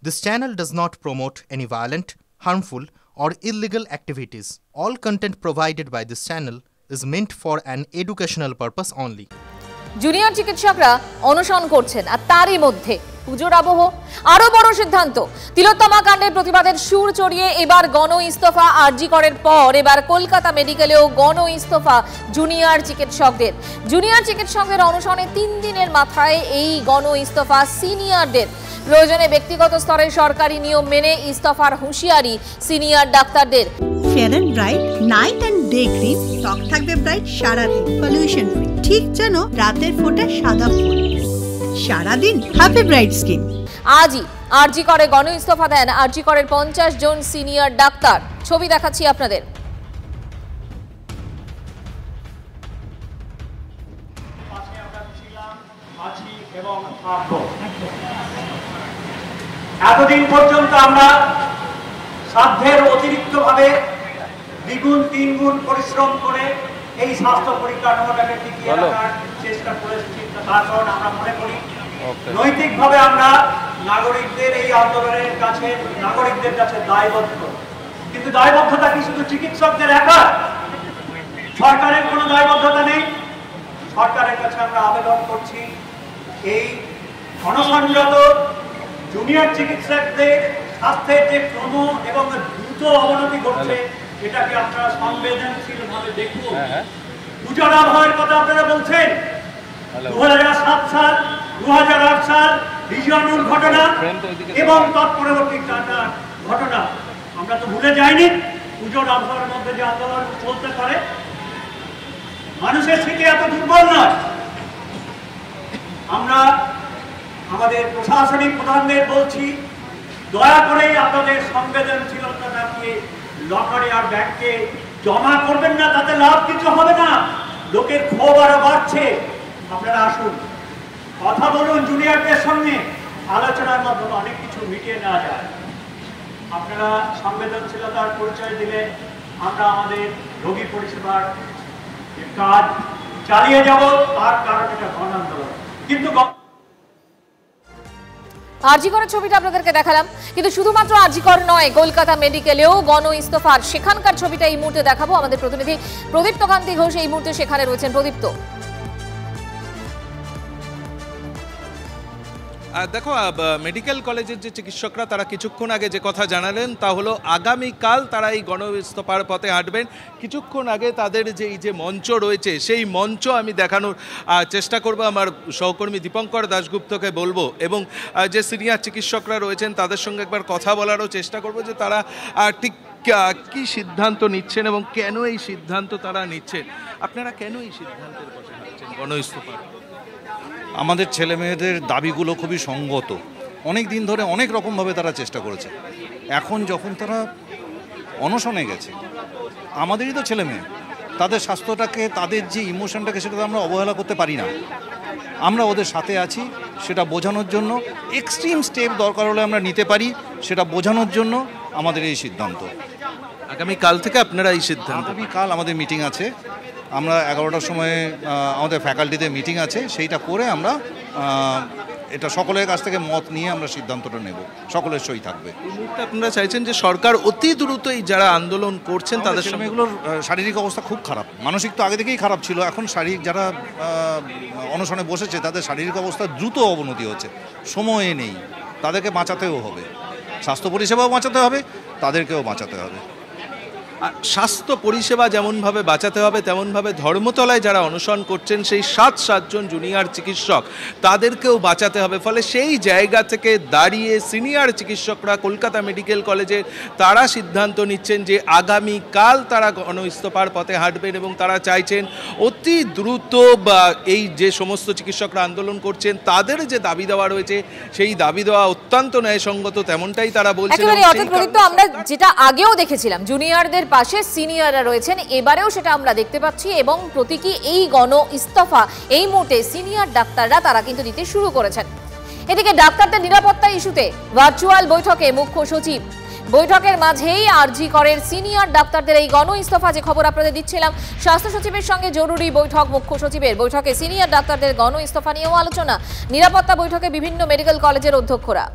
This channel does not promote any violent, harmful, or illegal activities. All content provided by this channel is meant for an educational purpose only. Junior চিকিৎসকরা অনশন করছেন আর তারই মধ্যে পুজোর আবহ আরো বড় সিদ্ধান্ত তিলোত্তমা কাণ্ডের প্রতিবাদের সুর চড়িয়ে এবার গণ ইস্তফা আরজি করের পর এবার কলকাতা মেডিকেলেও গণ ইস্তফা জুনিয়র চিকিৎসকদের অনশনে 3 দিনের মাথায় এই গণ ইস্তফা সিনিয়রদের প্রয়োজনে ব্যক্তিগত স্তরে সরকারি নিয়ম মেনে ইস্তফার হুঁশিয়ারি সিনিয়র ডাক্তারদের। Fair and bright night and day cream ত্বক থাকবে ব্রাইট সারাদিন পলিউশন ফ্রি, ঠিক যেন রাতের ফোঁটা সাদা ফুল। সারাদিন হ্যাপি ব্রাইট স্কিন। আজই আরজি করে গণ ইস্তফা দেন আরজি করের 50 জন সিনিয়র ডাক্তার। ছবি দেখাচ্ছি আপনাদের। এতদিন পর্যন্ত আমরা সাধ্যের অতিরিক্ত ভাবে দ্বিগুণ তিনগুণ পরিশ্রম করে এই স্বাস্থ্য পরিকাঠামোটাকে টিকিয়ে রাখার চেষ্টা করেছি। তার কারণ আমরা মনে করি নৈতিকভাবে আমরা নাগরিকদের এই আন্দোলনের কাছে নাগরিকদের কাছে দায়বদ্ধ। কিন্তু দায়বদ্ধতা কি শুধু চিকিৎসকদের একা? সরকারের কোনো দায়বদ্ধতা নেই। সরকারের কাছে আমরা আবেদন করছি এই অনশনরত জুনিয়র চিকিৎসকদের স্বাস্থ্যের যে ক্রম এবং দ্রুত অবনতি ঘটছে এটাকে আপনারা সংবেদনশীল ভাবে দেখুন। পুজোর আবহাওয়ার কথা আপনারা বলছেন, 2007 সাল 2008 সাল রিজিয়নুর ঘটনা এবং তৎপরবর্তী ঘটনা আমরা তো ভুলে যাইনি। পুজোর আবহাওয়ার মধ্যে যে আন্দোলন চলতে পারে, মানুষের স্মৃতি এত দুর্বল নয়। আমরা আমাদের প্রশাসনিক প্রধানদের বলছি, দয়া করে আপনাদের সংবেদনশীলতা দেখিয়ে লটারি আর ব্যাংকে জমা করবেন না, তাতে লাভ কিছু হবে না। লোকের ক্ষোভ আরো বাড়ছে। আপনারা আসুন, কথা বলুন জুনিয়রদের সঙ্গে, আলোচনার মাধ্যমে অনেক কিছু মিটিয়ে নেওয়া যায়। আপনারা সংবেদনশীলতার পরিচয় দিলে আমরা আমাদের রোগী পরিষেবার কাজ চালিয়ে যাব। তার কারণ এটা গণ আন্দোলন। কিন্তু আরজি করের ছবিটা আপনাদেরকে দেখালাম, কিন্তু শুধুমাত্র আরজি কর নয়, কলকাতা মেডিকেলেও গণ ইস্তফার সেখানকার ছবিটা এই মুহূর্তে দেখাবো। আমাদের প্রতিনিধি প্রদীপ্ত কান্তি ঘোষ এই মুহূর্তে সেখানে রয়েছেন। প্রদীপ্ত, দেখো, মেডিকেল কলেজের যে চিকিৎসকরা তারা কিছুক্ষণ আগে যে কথা জানালেন তা হলো আগামীকাল তারা এই গণ ইস্তফার পথে হাঁটবেন। কিছুক্ষণ আগে তাদের যে এই যে মঞ্চ রয়েছে সেই মঞ্চ আমি দেখানোর চেষ্টা করব। আমার সহকর্মী দীপঙ্কর দাশগুপ্তকে বলবো এবং যে সিনিয়র চিকিৎসকরা রয়েছেন তাদের সঙ্গে একবার কথা বলারও চেষ্টা করব যে তারা ঠিক কী সিদ্ধান্ত নিচ্ছেন এবং কেন এই সিদ্ধান্ত তারা নিচ্ছেন। আপনারা কেন এই সিদ্ধান্তের পথে হাঁটছেন গণ ইস্তফার? আমাদের ছেলে মেয়েদের দাবিগুলো খুবই সঙ্গত। অনেক দিন ধরে অনেক রকমভাবে তারা চেষ্টা করেছে। এখন যখন তারা অনশনে গেছে, আমাদেরই তো ছেলে মেয়ে, তাদের স্বাস্থ্যটাকে, তাদের যে ইমোশনটাকে, সেটা তো আমরা অবহেলা করতে পারি না। আমরা ওদের সাথে আছি, সেটা বোঝানোর জন্য এক্সট্রিম স্টেপ দরকার হলে আমরা নিতে পারি, সেটা বোঝানোর জন্য আমাদের এই সিদ্ধান্ত। আগামীকাল থেকে আপনারা এই সিদ্ধান্ত? আগামীকাল আমাদের মিটিং আছে, আমরা 11টার সময় আমাদের ফ্যাকাল্টিতে মিটিং আছে, সেইটা করে আমরা এটা সকলের কাছ থেকে মত নিয়ে আমরা সিদ্ধান্তটা নেব, সকলের সই থাকবে। এই মুহূর্তে আপনারা চাইছেন যে সরকার অতি দ্রুত এই যারা আন্দোলন করছেন তাদের সঙ্গে, এগুলোর শারীরিক অবস্থা খুব খারাপ, মানসিক তো আগে থেকেই খারাপ ছিল, এখন শারীরিক যারা অনশনে বসেছে তাদের শারীরিক অবস্থা দ্রুত অবনতি হচ্ছে, সময়ে নেই, তাদেরকে বাঁচাতেও হবে, স্বাস্থ্য পরিষেবাও বাঁচাতে হবে, তাদেরকেও বাঁচাতে হবে। স্বাস্থ্য পরিষেবা যেমনভাবে বাঁচাতে হবে তেমনভাবে ধর্মতলায় যারা অনশন করছেন সেই 7 জন জুনিয়র চিকিৎসক তাদেরকেও বাঁচাতে হবে। ফলে সেই জায়গা থেকে দাঁড়িয়ে সিনিয়র চিকিৎসকরা কলকাতা মেডিকেল কলেজে তারা সিদ্ধান্ত নিচ্ছেন যে আগামীকাল তারা গণ ইস্তফার পথে হাঁটবেন এবং তারা চাইছেন অতি দ্রুত এই যে সমস্ত চিকিৎসকরা আন্দোলন করছেন তাদের যে দাবি দেওয়া রয়েছে সেই দাবি দেওয়া অত্যন্ত ন্যায়সঙ্গত, তেমনটাই তারা বলছেন। আমরা যেটা আগেও দেখেছিলাম জুনিয়রদের পাশে সিনিয়ররা রয়েছেন, এবারেও সেটা আমরা দেখতে পাচ্ছি এবং প্রতীকী এই গণ ইস্তফা এই মুহূর্তে সিনিয়র ডাক্তাররা তারা কিন্তু দিতে শুরু করেছেন। এদিকে ডাক্তারদের নিরাপত্তা ইস্যুতে ভার্চুয়াল বৈঠকে মুখ্য সচিব, বৈঠকের মাঝেই আরজি করের সিনিয়র ডাক্তারদের এই গণ ইস্তফা যে খবর আপনাদের দিচ্ছিলাম, স্বাস্থ্য সচিবের সঙ্গে জরুরি বৈঠক মুখ্য সচিবের, বৈঠকে সিনিয়র ডাক্তারদের গণ ইস্তফা নিয়েও আলোচনা, নিরাপত্তা বৈঠকে বিভিন্ন মেডিকেল কলেজের অধ্যক্ষরা।